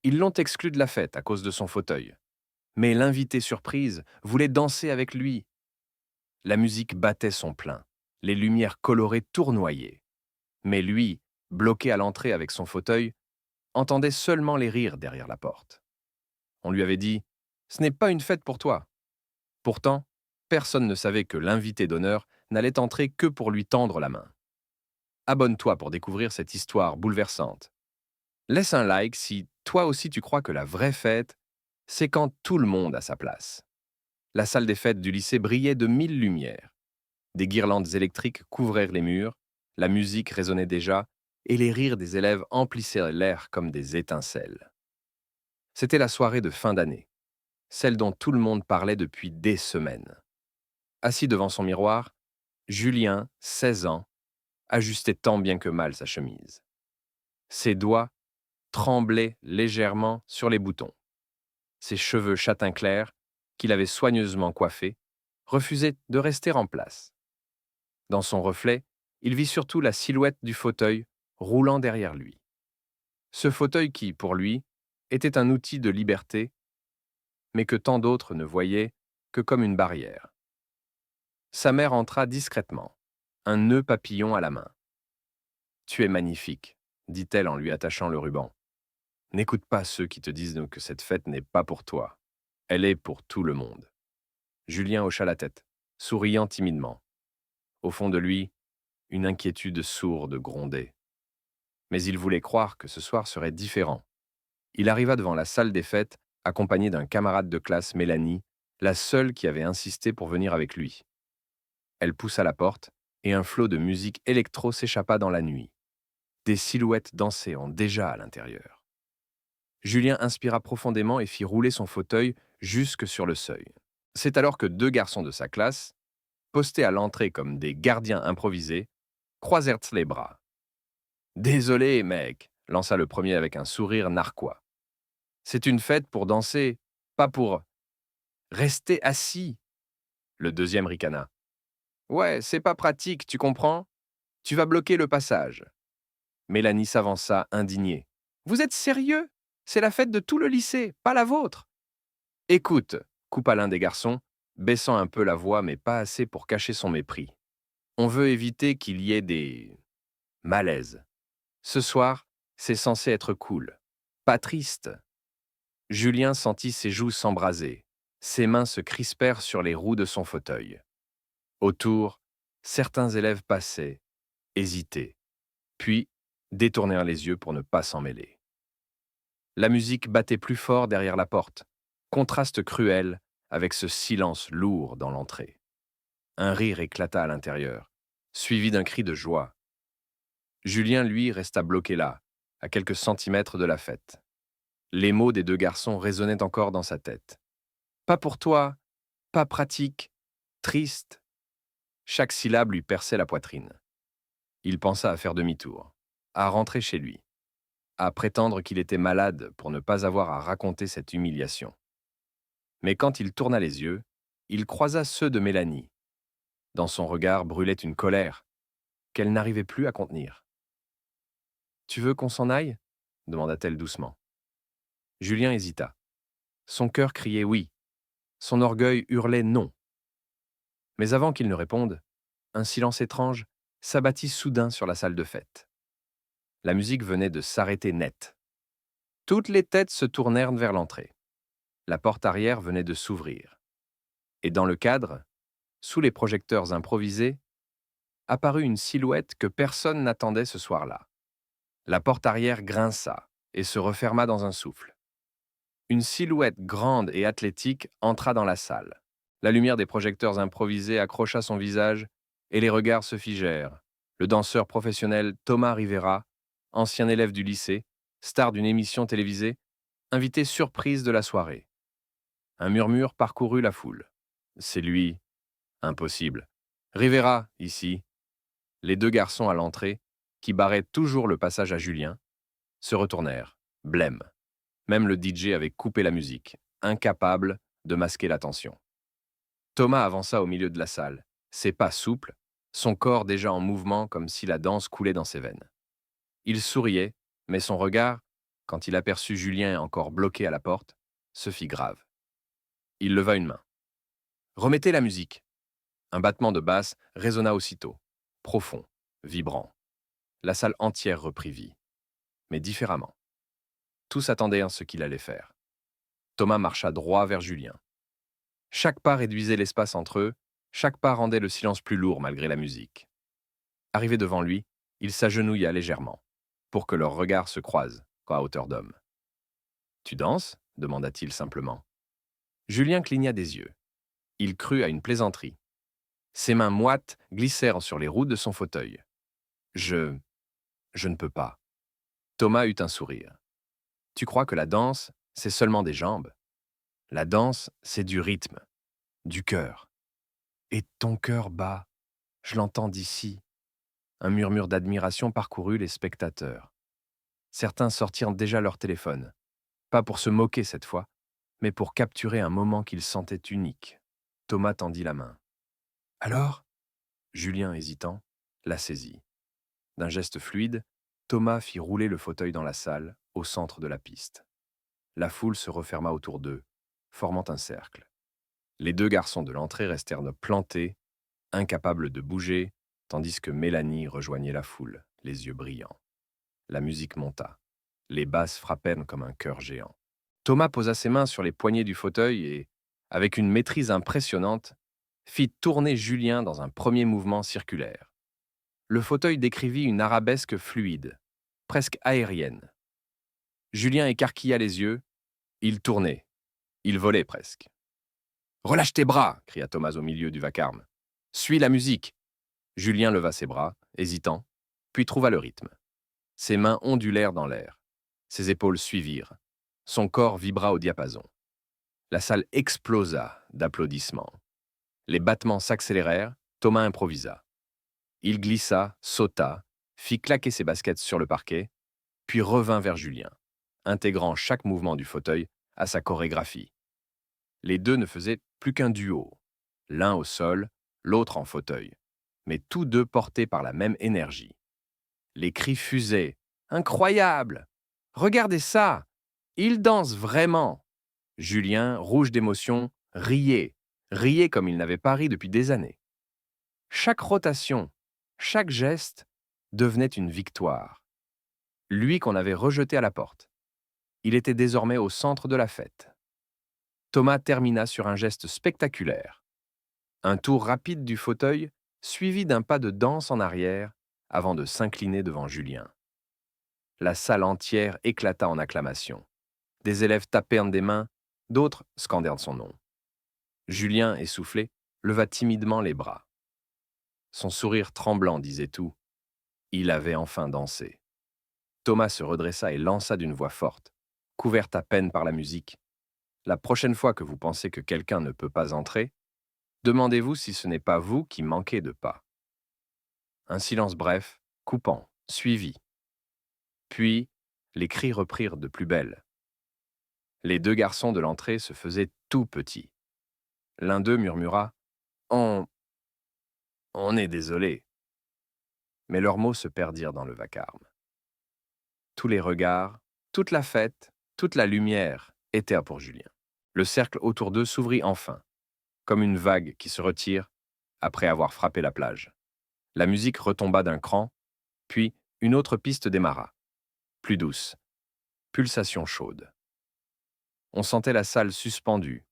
Ils l'ont exclu de la fête à cause de son fauteuil. Mais l'invité surprise voulait danser avec lui. La musique battait son plein. Les lumières colorées tournoyaient. Mais lui, bloqué à l'entrée avec son fauteuil, entendait seulement les rires derrière la porte. On lui avait dit « Ce n'est pas une fête pour toi ». Pourtant, personne ne savait que l'invité d'honneur n'allait entrer que pour lui tendre la main. Abonne-toi pour découvrir cette histoire bouleversante. Laisse un like si toi aussi tu crois que la vraie fête, c'est quand tout le monde a sa place. La salle des fêtes du lycée brillait de 1000 lumières. Des guirlandes électriques couvrirent les murs, la musique résonnait déjà, et les rires des élèves emplissaient l'air comme des étincelles. C'était la soirée de fin d'année, celle dont tout le monde parlait depuis des semaines. Assis devant son miroir, Julien, 16 ans, ajustait tant bien que mal sa chemise. Ses doigts tremblaient légèrement sur les boutons. Ses cheveux châtain clair, qu'il avait soigneusement coiffés, refusaient de rester en place. Dans son reflet, il vit surtout la silhouette du fauteuil roulant derrière lui. Ce fauteuil qui, pour lui, était un outil de liberté, mais que tant d'autres ne voyaient que comme une barrière. Sa mère entra discrètement, un nœud papillon à la main. « Tu es magnifique », dit-elle en lui attachant le ruban. « N'écoute pas ceux qui te disent que cette fête n'est pas pour toi. Elle est pour tout le monde. » Julien hocha la tête, souriant timidement. Au fond de lui, une inquiétude sourde grondait. Mais il voulait croire que ce soir serait différent. Il arriva devant la salle des fêtes, accompagné d'un camarade de classe, Mélanie, la seule qui avait insisté pour venir avec lui. Elle poussa la porte, et un flot de musique électro s'échappa dans la nuit. Des silhouettes dansaient déjà à l'intérieur. Julien inspira profondément et fit rouler son fauteuil jusque sur le seuil. C'est alors que deux garçons de sa classe, postés à l'entrée comme des gardiens improvisés, croisèrent les bras. « Désolé, mec », lança le premier avec un sourire narquois. « C'est une fête pour danser, pas pour rester assis. » Le deuxième ricana. « Ouais, c'est pas pratique, tu comprends? Tu vas bloquer le passage. » Mélanie s'avança, indignée. « Vous êtes sérieux? C'est la fête de tout le lycée, pas la vôtre. » « Écoute, » coupa l'un des garçons, baissant un peu la voix mais pas assez pour cacher son mépris. « On veut éviter qu'il y ait des malaises. Ce soir, c'est censé être cool, pas triste. » Julien sentit ses joues s'embraser. Ses mains se crispèrent sur les roues de son fauteuil. Autour, certains élèves passaient, hésitaient, puis détournèrent les yeux pour ne pas s'en mêler. La musique battait plus fort derrière la porte, contraste cruel avec ce silence lourd dans l'entrée. Un rire éclata à l'intérieur, suivi d'un cri de joie. Julien, lui, resta bloqué là, à quelques centimètres de la fête. Les mots des deux garçons résonnaient encore dans sa tête. Pas pour toi, pas pratique, triste. Chaque syllabe lui perçait la poitrine. Il pensa à faire demi-tour, à rentrer chez lui, à prétendre qu'il était malade pour ne pas avoir à raconter cette humiliation. Mais quand il tourna les yeux, il croisa ceux de Mélanie. Dans son regard brûlait une colère qu'elle n'arrivait plus à contenir. « Tu veux qu'on s'en aille » demanda-t-elle doucement. Julien hésita. Son cœur criait oui. Son orgueil hurlait non. Mais avant qu'il ne réponde, un silence étrange s'abattit soudain sur la salle de fête. La musique venait de s'arrêter net. Toutes les têtes se tournèrent vers l'entrée. La porte arrière venait de s'ouvrir. Et dans le cadre, sous les projecteurs improvisés, apparut une silhouette que personne n'attendait ce soir-là. La porte arrière grinça et se referma dans un souffle. Une silhouette grande et athlétique entra dans la salle. La lumière des projecteurs improvisés accrocha son visage et les regards se figèrent. Le danseur professionnel Thomas Rivera, ancien élève du lycée, star d'une émission télévisée, invité surprise de la soirée. Un murmure parcourut la foule. « C'est lui. Impossible. Rivera, ici. » Les deux garçons à l'entrée, qui barraient toujours le passage à Julien, se retournèrent, blêmes. Même le DJ avait coupé la musique, incapable de masquer l'attention. Thomas avança au milieu de la salle, ses pas souples, son corps déjà en mouvement comme si la danse coulait dans ses veines. Il souriait, mais son regard quand il aperçut Julien encore bloqué à la porte, se fit grave. Il leva une main. Remettez la musique. Un battement de basse résonna aussitôt, profond, vibrant. La salle entière reprit vie, mais différemment. Tous attendaient ce qu'il allait faire. Thomas marcha droit vers Julien. Chaque pas réduisait l'espace entre eux, chaque pas rendait le silence plus lourd malgré la musique. Arrivé devant lui, il s'agenouilla légèrement, pour que leurs regards se croisent, à hauteur d'homme. « Tu danses » demanda-t-il simplement. Julien cligna des yeux. Il crut à une plaisanterie. Ses mains moites glissèrent sur les roues de son fauteuil. « Je ne peux pas. » Thomas eut un sourire. « Tu crois que la danse, c'est seulement des jambes? La danse, c'est du rythme, du cœur. Et ton cœur bat, je l'entends d'ici. » Un murmure d'admiration parcourut les spectateurs. Certains sortirent déjà leur téléphone, pas pour se moquer cette fois, mais pour capturer un moment qu'ils sentaient unique. Thomas tendit la main. « Alors ?» Julien, hésitant, la saisit. D'un geste fluide, Thomas fit rouler le fauteuil dans la salle, au centre de la piste. La foule se referma autour d'eux, formant un cercle. Les deux garçons de l'entrée restèrent plantés, incapables de bouger, tandis que Mélanie rejoignait la foule, les yeux brillants. La musique monta. Les basses frappèrent comme un cœur géant. Thomas posa ses mains sur les poignées du fauteuil et, avec une maîtrise impressionnante, fit tourner Julien dans un premier mouvement circulaire. Le fauteuil décrivit une arabesque fluide, presque aérienne. Julien écarquilla les yeux. Il tournait. Il volait presque. « Relâche tes bras !» cria Thomas au milieu du vacarme. « Suis la musique !» Julien leva ses bras, hésitant, puis trouva le rythme. Ses mains ondulèrent dans l'air. Ses épaules suivirent. Son corps vibra au diapason. La salle explosa d'applaudissements. Les battements s'accélérèrent. Thomas improvisa. Il glissa, sauta, fit claquer ses baskets sur le parquet, puis revint vers Julien, intégrant chaque mouvement du fauteuil à sa chorégraphie. Les deux ne faisaient plus qu'un duo, l'un au sol, l'autre en fauteuil, mais tous deux portés par la même énergie. Les cris fusaient. « Incroyable! Regardez ça! Il danse vraiment !» Julien, rouge d'émotion, riait comme il n'avait pas ri depuis des années. Chaque rotation, chaque geste devenait une victoire. Lui qu'on avait rejeté à la porte. Il était désormais au centre de la fête. Thomas termina sur un geste spectaculaire. Un tour rapide du fauteuil, suivi d'un pas de danse en arrière, avant de s'incliner devant Julien. La salle entière éclata en acclamations. Des élèves tapèrent des mains, d'autres scandèrent son nom. Julien, essoufflé, leva timidement les bras. Son sourire tremblant disait tout. Il avait enfin dansé. Thomas se redressa et lança d'une voix forte, couverte à peine par la musique. La prochaine fois que vous pensez que quelqu'un ne peut pas entrer, demandez-vous si ce n'est pas vous qui manquez de pas. Un silence bref, coupant, suivit. Puis, les cris reprirent de plus belle. Les deux garçons de l'entrée se faisaient tout petits. L'un d'eux murmura « On est désolé ». Mais leurs mots se perdirent dans le vacarme. Tous les regards, toute la fête, toute la lumière étaient pour Julien. Le cercle autour d'eux s'ouvrit enfin, comme une vague qui se retire après avoir frappé la plage. La musique retomba d'un cran, puis une autre piste démarra, plus douce, pulsation chaude. On sentait la salle suspendue,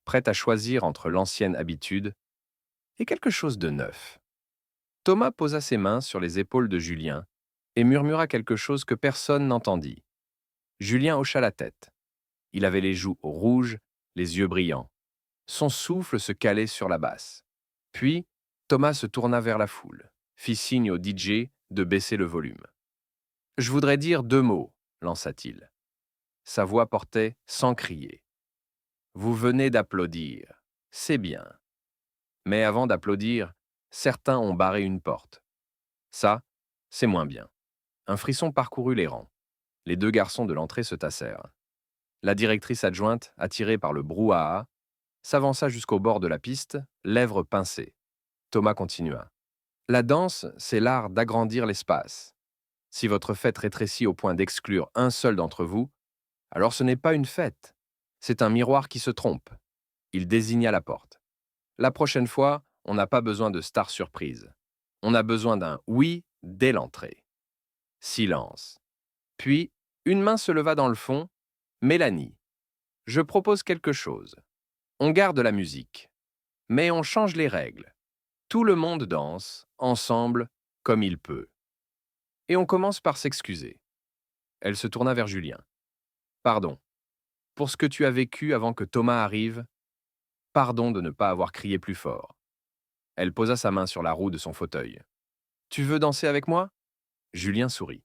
prête à choisir entre l'ancienne habitude et quelque chose de neuf. Thomas posa ses mains sur les épaules de Julien et murmura quelque chose que personne n'entendit. Julien hocha la tête. Il avait les joues rouges, les yeux brillants. Son souffle se calait sur la basse. Puis, Thomas se tourna vers la foule, fit signe au DJ de baisser le volume. « Je voudrais dire 2 mots, lança-t-il. Sa voix portait sans crier. « Vous venez d'applaudir, c'est bien. Mais avant d'applaudir, certains ont barré une porte. Ça, c'est moins bien. » Un frisson parcourut les rangs. Les deux garçons de l'entrée se tassèrent. La directrice adjointe, attirée par le brouhaha, s'avança jusqu'au bord de la piste, lèvres pincées. Thomas continua. « La danse, c'est l'art d'agrandir l'espace. Si votre fête rétrécit au point d'exclure un seul d'entre vous, alors ce n'est pas une fête. C'est un miroir qui se trompe. Il désigna la porte. La prochaine fois, on n'a pas besoin de star surprise. On a besoin d'un oui dès l'entrée. Silence. Puis, une main se leva dans le fond. Mélanie. Je propose quelque chose. On garde la musique, mais on change les règles. Tout le monde danse, ensemble, comme il peut. Et on commence par s'excuser. Elle se tourna vers Julien. Pardon. Pour ce que tu as vécu avant que Thomas arrive, pardon de ne pas avoir crié plus fort. Elle posa sa main sur la roue de son fauteuil. Tu veux danser avec moi? Julien sourit.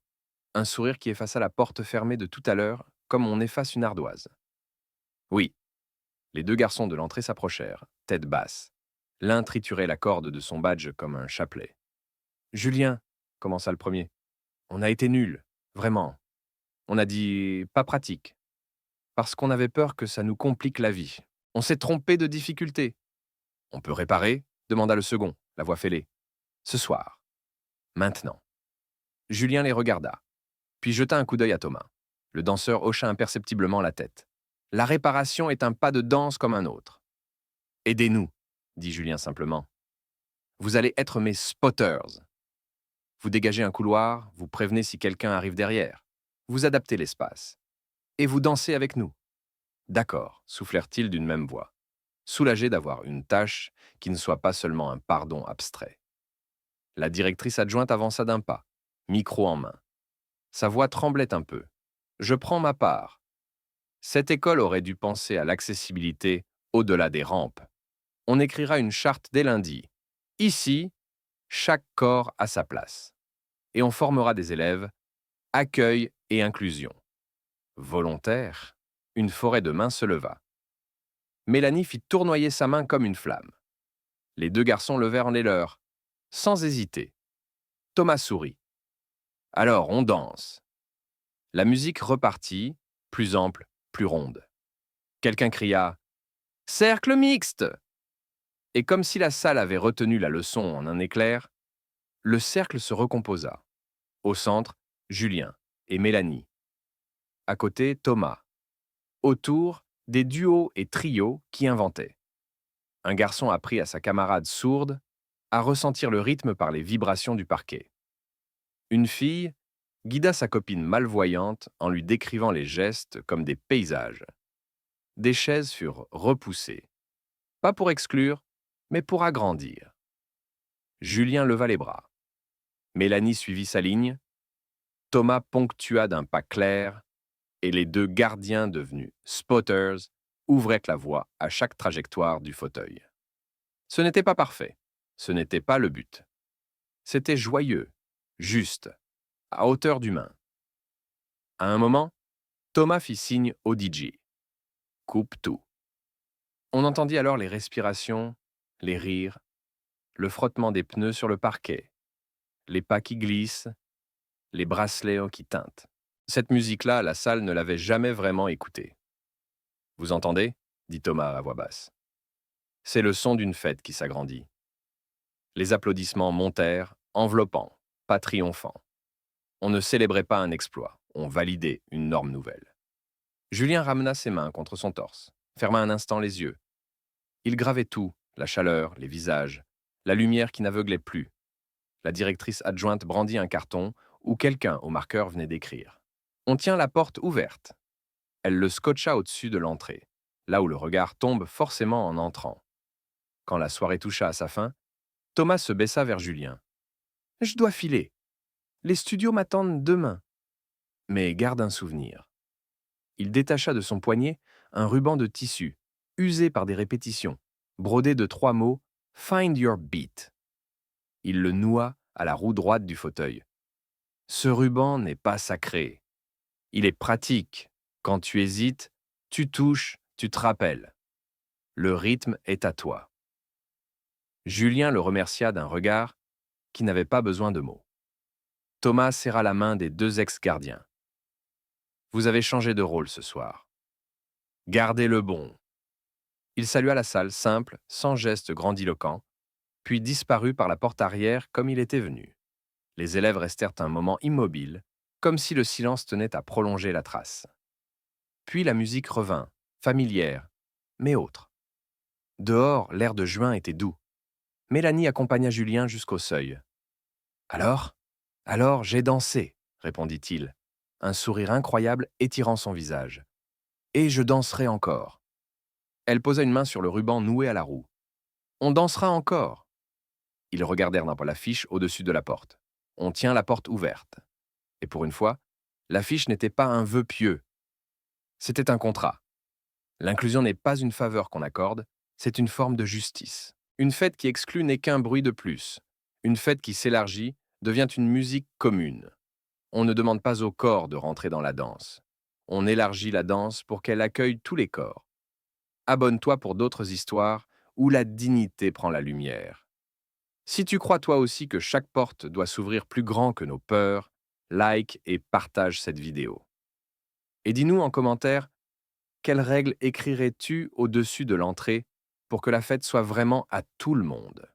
Un sourire qui effaça la porte fermée de tout à l'heure, comme on efface une ardoise. Oui. Les deux garçons de l'entrée s'approchèrent, tête basse. L'un triturait la corde de son badge comme un chapelet. Julien, commença le premier, on a été nuls, vraiment. On a dit pas pratique, parce qu'on avait peur que ça nous complique la vie. On s'est trompé de difficulté. On peut réparer? Demanda le second, la voix fêlée. Ce soir. Maintenant. Julien les regarda, puis jeta un coup d'œil à Thomas. Le danseur hocha imperceptiblement la tête. La réparation est un pas de danse comme un autre. Aidez-nous, dit Julien simplement. Vous allez être mes spotters. Vous dégagez un couloir, vous prévenez si quelqu'un arrive derrière. Vous adaptez l'espace. Et vous dansez avec nous. D'accord, soufflèrent-ils d'une même voix, soulagés d'avoir une tâche qui ne soit pas seulement un pardon abstrait. La directrice adjointe avança d'un pas, micro en main. Sa voix tremblait un peu. Je prends ma part. Cette école aurait dû penser à l'accessibilité au-delà des rampes. On écrira une charte dès lundi. Ici, chaque corps a sa place. Et on formera des élèves, accueil et inclusion. Volontaire, une forêt de mains se leva. Mélanie fit tournoyer sa main comme une flamme. Les deux garçons levèrent les leurs, sans hésiter. Thomas sourit. Alors, on danse. La musique repartit, plus ample, plus ronde. Quelqu'un cria « Cercle mixte !» Et comme si la salle avait retenu la leçon en un éclair, le cercle se recomposa. Au centre, Julien et Mélanie. À côté, Thomas. Autour, des duos et trios qui inventaient. Un garçon apprit à sa camarade sourde à ressentir le rythme par les vibrations du parquet. Une fille guida sa copine malvoyante en lui décrivant les gestes comme des paysages. Des chaises furent repoussées, pas pour exclure, mais pour agrandir. Julien leva les bras. Mélanie suivit sa ligne. Thomas ponctua d'un pas clair et les deux gardiens devenus spotters ouvraient la voie à chaque trajectoire du fauteuil. Ce n'était pas parfait, ce n'était pas le but. C'était joyeux, juste, à hauteur d'humain. À un moment, Thomas fit signe au DJ. Coupe tout. On entendit alors les respirations, les rires, le frottement des pneus sur le parquet, les pas qui glissent, les bracelets qui tintent. Cette musique-là, la salle ne l'avait jamais vraiment écoutée. Vous entendez? Dit Thomas à voix basse. C'est le son d'une fête qui s'agrandit. Les applaudissements montèrent, enveloppants, pas triomphants. On ne célébrait pas un exploit, on validait une norme nouvelle. Julien ramena ses mains contre son torse, ferma un instant les yeux. Il gravait tout, la chaleur, les visages, la lumière qui n'aveuglait plus. La directrice adjointe brandit un carton où quelqu'un au marqueur venait d'écrire. On tient la porte ouverte. Elle le scotcha au-dessus de l'entrée, là où le regard tombe forcément en entrant. Quand la soirée toucha à sa fin, Thomas se baissa vers Julien. « Je dois filer. Les studios m'attendent demain. Mais garde un souvenir. » Il détacha de son poignet un ruban de tissu, usé par des répétitions, brodé de 3 mots « Find your beat ». Il le noua à la roue droite du fauteuil. Ce ruban n'est pas sacré. Il est pratique. Quand tu hésites, tu touches, tu te rappelles. Le rythme est à toi. Julien le remercia d'un regard qui n'avait pas besoin de mots. Thomas serra la main des deux ex-gardiens. Vous avez changé de rôle ce soir. Gardez le bon. Il salua la salle simple, sans geste grandiloquent, puis disparut par la porte arrière comme il était venu. Les élèves restèrent un moment immobiles, comme si le silence tenait à prolonger la trace. Puis la musique revint, familière, mais autre. Dehors, l'air de juin était doux. Mélanie accompagna Julien jusqu'au seuil. Alors, alors, j'ai dansé, répondit-il, un sourire incroyable étirant son visage. Et je danserai encore. Elle posa une main sur le ruban noué à la roue. On dansera encore. Ils regardèrent dans l'affiche au-dessus de la porte. On tient la porte ouverte. Et pour une fois, l'affiche n'était pas un vœu pieux. C'était un contrat. L'inclusion n'est pas une faveur qu'on accorde, c'est une forme de justice. Une fête qui exclut n'est qu'un bruit de plus. Une fête qui s'élargit devient une musique commune. On ne demande pas au corps de rentrer dans la danse. On élargit la danse pour qu'elle accueille tous les corps. Abonne-toi pour d'autres histoires où la dignité prend la lumière. Si tu crois toi aussi que chaque porte doit s'ouvrir plus grand que nos peurs, like et partage cette vidéo. Et dis-nous en commentaire, quelles règles écrirais-tu au-dessus de l'entrée pour que la fête soit vraiment à tout le monde?